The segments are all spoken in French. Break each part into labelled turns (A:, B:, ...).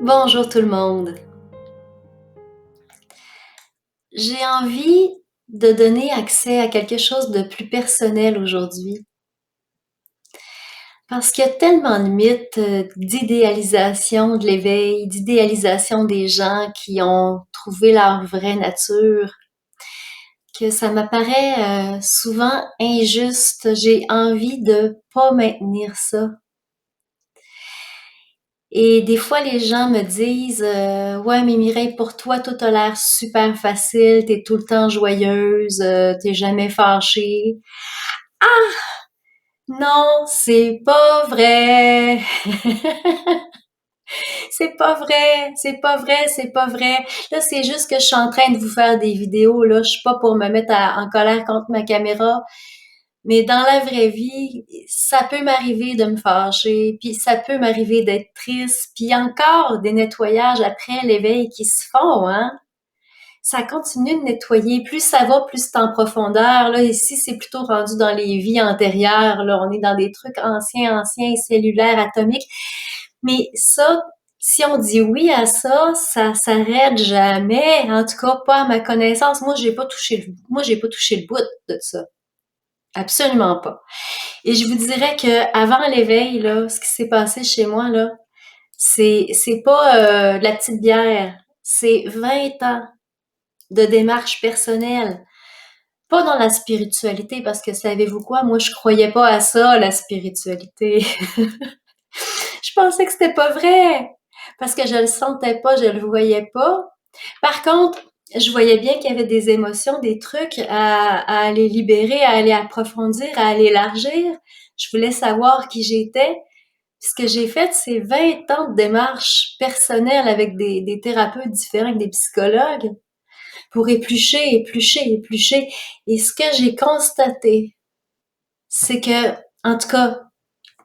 A: Bonjour tout le monde. J'ai envie de donner accès à quelque chose de plus personnel aujourd'hui. Parce qu'il y a tellement de mythes d'idéalisation de l'éveil, d'idéalisation des gens qui ont trouvé leur vraie nature, que ça m'apparaît souvent injuste. J'ai envie de pas maintenir ça. Et des fois, les gens me disent ouais, mais Mireille, pour toi, tout a l'air super facile, t'es tout le temps joyeuse, t'es jamais fâchée. Non, c'est pas vrai. C'est pas vrai, c'est pas vrai, c'est pas vrai. Là, c'est juste que je suis en train de vous faire des vidéos, là. Je suis pas pour me mettre en colère contre ma caméra. Mais dans la vraie vie, ça peut m'arriver de me fâcher, puis ça peut m'arriver d'être triste, puis il y a encore des nettoyages après l'éveil qui se font, hein. Ça continue de nettoyer. Plus ça va, plus c'est en profondeur. Là, ici, c'est plutôt rendu dans les vies antérieures. Là, on est dans des trucs anciens, cellulaires, atomiques. Mais ça, si on dit oui à ça, ça s'arrête jamais. En tout cas, pas à ma connaissance. Moi, j'ai pas touché le bout de ça. Absolument pas. Et je vous dirais que avant l'éveil, là, ce qui s'est passé chez moi, là, c'est pas de la petite bière. C'est 20 ans de démarche personnelle. Pas dans la spiritualité, parce que savez-vous quoi? Moi, je croyais pas à ça, la spiritualité. Je pensais que c'était pas vrai. Parce que je le sentais pas, je le voyais pas. Par contre, je voyais bien qu'il y avait des émotions, des trucs à aller libérer, à aller approfondir, à aller élargir. Je voulais savoir qui j'étais. Ce que j'ai fait, c'est 20 ans de démarche personnelle avec des thérapeutes différents, avec des psychologues, pour éplucher, éplucher, éplucher. Et ce que j'ai constaté, c'est que, en tout cas,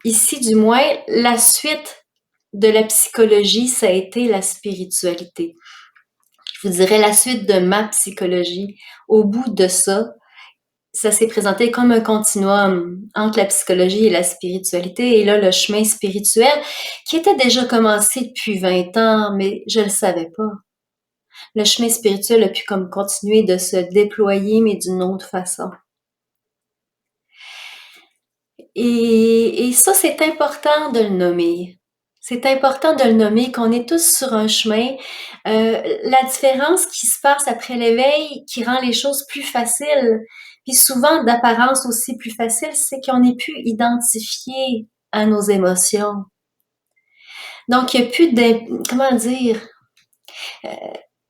A: ici du moins, la suite de la psychologie, ça a été la spiritualité. Je vous dirais la suite de ma psychologie. Au bout de ça s'est présenté comme un continuum entre la psychologie et la spiritualité. Et là, le chemin spirituel, qui était déjà commencé depuis 20 ans, mais je le savais pas. Le chemin spirituel a pu comme continuer de se déployer, mais d'une autre façon. Et ça, c'est important de le nommer. C'est important de le nommer, qu'on est tous sur un chemin. La différence qui se passe après l'éveil, qui rend les choses plus faciles, puis souvent d'apparence aussi plus facile, c'est qu'on est pu identifier à nos émotions. Donc, il n'y a plus de... Comment dire? Euh,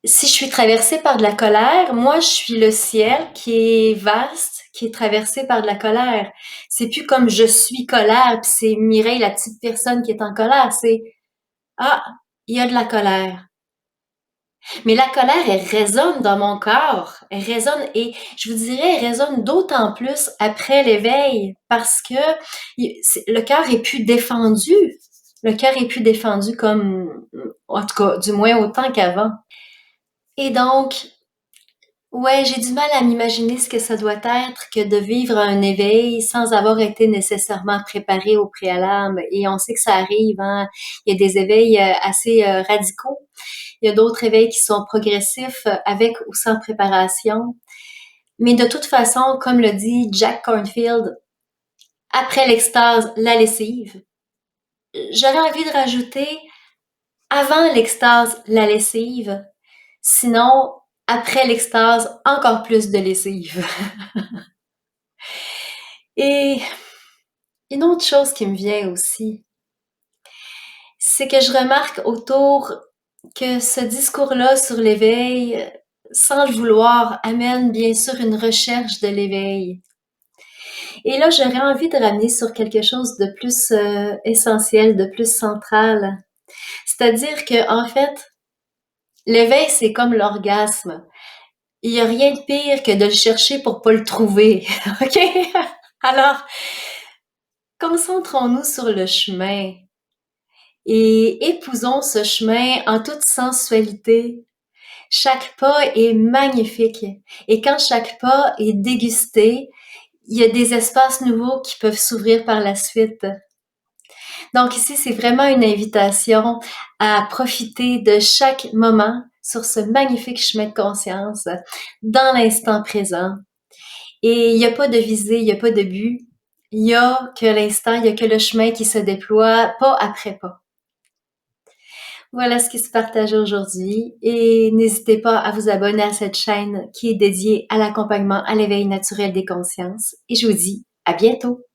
A: si je suis traversée par de la colère, moi, je suis le ciel qui est vaste, qui est traversé par de la colère. C'est plus comme je suis colère, puis c'est Mireille, la petite personne qui est en colère. C'est, ah, il y a de la colère. Mais la colère, elle résonne dans mon corps. Elle résonne, et je vous dirais, elle résonne d'autant plus après l'éveil, parce que le cœur est plus défendu. Le cœur est plus défendu comme, en tout cas, du moins autant qu'avant. Et donc, ouais, j'ai du mal à m'imaginer ce que ça doit être que de vivre un éveil sans avoir été nécessairement préparé au préalable. Et on sait que ça arrive, hein. Il y a des éveils assez radicaux. Il y a d'autres éveils qui sont progressifs avec ou sans préparation. Mais de toute façon, comme le dit Jack Cornfield, après l'extase, la lessive. J'aurais envie de rajouter avant l'extase, la lessive. Sinon, après l'extase, encore plus de lessive. Et une autre chose qui me vient aussi, c'est que je remarque autour que ce discours-là sur l'éveil, sans le vouloir, amène bien sûr une recherche de l'éveil. Et là, j'aurais envie de ramener sur quelque chose de plus essentiel, de plus central. C'est-à-dire que, en fait, l'éveil, c'est comme l'orgasme. Il n'y a rien de pire que de le chercher pour pas le trouver. OK? Alors, concentrons-nous sur le chemin et épousons ce chemin en toute sensualité. Chaque pas est magnifique. Et quand chaque pas est dégusté, il y a des espaces nouveaux qui peuvent s'ouvrir par la suite. Donc ici, c'est vraiment une invitation à profiter de chaque moment sur ce magnifique chemin de conscience, dans l'instant présent. Et il n'y a pas de visée, il n'y a pas de but. Il y a que l'instant, il y a que le chemin qui se déploie pas après pas. Voilà ce qui se partage aujourd'hui et n'hésitez pas à vous abonner à cette chaîne qui est dédiée à l'accompagnement à l'éveil naturel des consciences. Et je vous dis à bientôt.